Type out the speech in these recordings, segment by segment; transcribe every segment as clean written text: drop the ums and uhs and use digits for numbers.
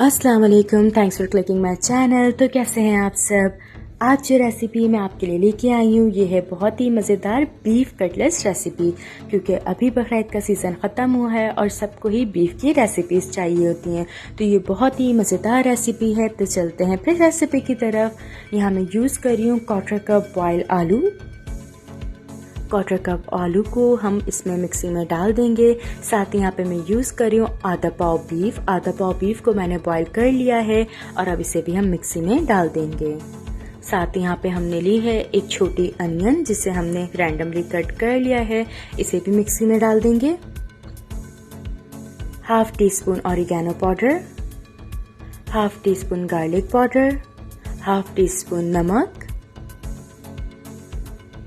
अस्सलाम वालेकुम, thanks for clicking my channel. तो कैसे हैं आप सब। आज जो रेसिपी मैं आपके लिए लेके आई हूँ ये है बहुत ही मज़ेदार बीफ कटलेट्स रेसिपी, क्योंकि अभी बकरीद का सीज़न ख़त्म हुआ है और सबको ही बीफ की रेसिपीज़ चाहिए होती हैं। तो ये बहुत ही मज़ेदार रेसिपी है। तो चलते हैं फिर रेसिपी की तरफ। यहाँ मैं यूज़ कर रही हूँ 1/4 कप बॉयल आलू। 1/4 कप आलू को हम इसमें मिक्सी में डाल देंगे। साथ ही यहाँ पे मैं यूज़ कर रही हूँ आधा पाव बीफ। आधा पाव बीफ को मैंने बॉईल कर लिया है और अब इसे भी हम मिक्सी में डाल देंगे। साथ ही यहाँ पे हमने ली है एक छोटी अनियन जिसे हमने रैंडमली कट कर लिया है, इसे भी मिक्सी में डाल देंगे। 1/2 teaspoon oregano powder, 1/2 teaspoon garlic powder, 1/2 teaspoon नमक,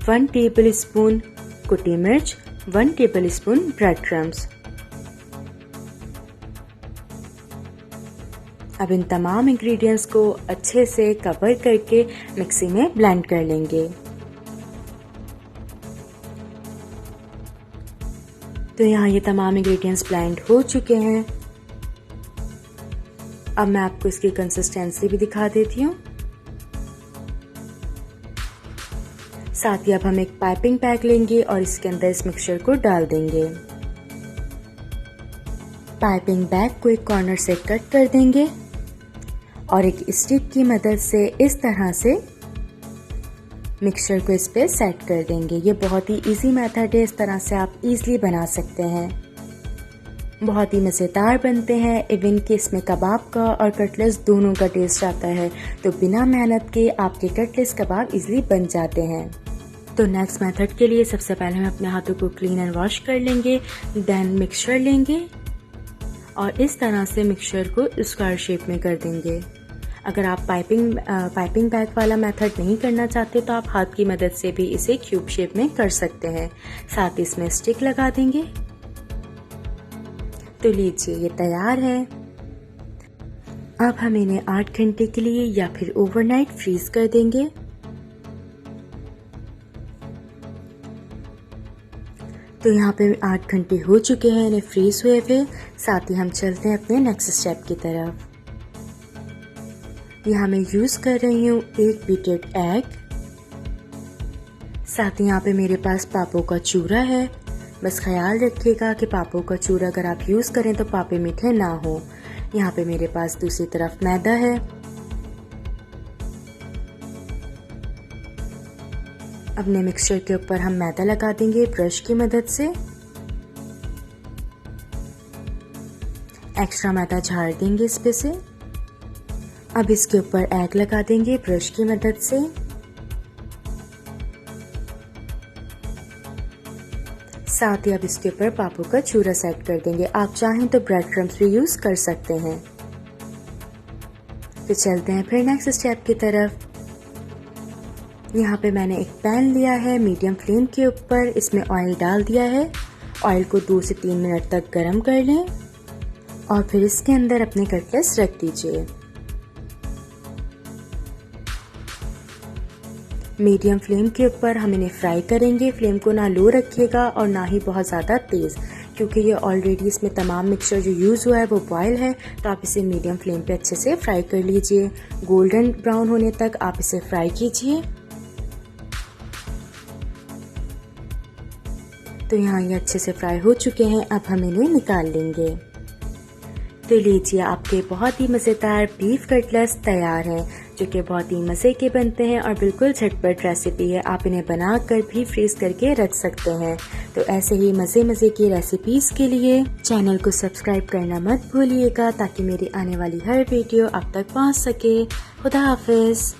1 टेबल स्पून कुटी मिर्च, 1 टेबल स्पून ब्रेड क्रम्स। अब इन तमाम इंग्रेडिएंट्स को अच्छे से कवर करके मिक्सी में ब्लेंड कर लेंगे। तो यहाँ ये तमाम इंग्रेडिएंट्स ब्लेंड हो चुके हैं। अब मैं आपको इसकी कंसिस्टेंसी भी दिखा देती हूँ। साथ ही अब हम एक पाइपिंग बैग लेंगे और इसके अंदर इस मिक्सचर को डाल देंगे। पाइपिंग बैग को एक कॉर्नर से कट कर देंगे और एक स्टिक की मदद से इस तरह से मिक्सचर को इस पे सेट कर देंगे। ये बहुत ही इजी मेथड है, इस तरह से आप इजीली बना सकते हैं। बहुत ही मज़ेदार बनते हैं। इवन कि इसमें कबाब का और कटलेट्स दोनों का टेस्ट आता है। तो बिना मेहनत के आपके कटलेट्स कबाब इजीली बन जाते हैं। तो नेक्स्ट मेथड के लिए सबसे पहले हम अपने हाथों को क्लीन एंड वॉश कर लेंगे, देन मिक्सचर लेंगे और इस तरह से मिक्सचर को स्क्वायर शेप में कर देंगे। अगर आप पाइपिंग बैग वाला मेथड नहीं करना चाहते तो आप हाथ की मदद से भी इसे क्यूब शेप में कर सकते हैं। साथ ही इसमें स्टिक लगा देंगे। तो लीजिए ये तैयार है। अब हम इन्हें 8 घंटे के लिए या फिर ओवरनाइट फ्रीज कर देंगे। तो यहाँ पे 8 घंटे हो चुके हैं इन्हें फ्रीज हुए हुए। साथ ही हम चलते हैं अपने नेक्स्ट स्टेप की तरफ। यहाँ मैं यूज़ कर रही हूँ 1 बीटेड एग। साथ ही यहाँ पे मेरे पास पापों का चूरा है। बस ख्याल रखिएगा कि पापों का चूरा अगर आप यूज़ करें तो पापे मीठे ना हो। यहाँ पे मेरे पास दूसरी तरफ मैदा है। अपने मिक्सचर के ऊपर हम मैदा लगा देंगे ब्रश की मदद से। एक्स्ट्रा मैदा झाड़ देंगे इस पे से। अब इसके ऊपर एग लगा देंगे ब्रश की मदद से। साथ ही अब इसके ऊपर पापों का चूरा सेट कर देंगे। आप चाहें तो ब्रेड क्रम्स भी यूज कर सकते हैं। तो चलते हैं फिर नेक्स्ट स्टेप की तरफ। यहाँ पे मैंने एक पैन लिया है मीडियम फ्लेम के ऊपर, इसमें ऑयल डाल दिया है। ऑयल को 2 से 3 मिनट तक गर्म कर लें और फिर इसके अंदर अपने कटलेट्स रख दीजिए। मीडियम फ्लेम के ऊपर हम इन्हें फ्राई करेंगे। फ्लेम को ना लो रखिएगा और ना ही बहुत ज़्यादा तेज़, क्योंकि ये ऑलरेडी इसमें तमाम मिक्सचर जो यूज़ हुआ है वो बॉयल है। तो आप इसे मीडियम फ्लेम पे अच्छे से फ्राई कर लीजिए। गोल्डन ब्राउन होने तक आप इसे फ्राई कीजिए। तो यहाँ ये अच्छे से फ्राई हो चुके हैं। अब हम इन्हें निकाल लेंगे। तो लीजिए आपके बहुत ही मज़ेदार बीफ कटलेट्स तैयार हैं, जो कि बहुत ही मज़े के बनते हैं और बिल्कुल झटपट रेसिपी है। आप इन्हें बना कर भी फ्रीज करके रख सकते हैं। तो ऐसे ही मज़े की रेसिपीज़ के लिए चैनल को सब्सक्राइब करना मत भूलिएगा, ताकि मेरी आने वाली हर वीडियो आप तक पहुंच सके। खुदा हाफिज़।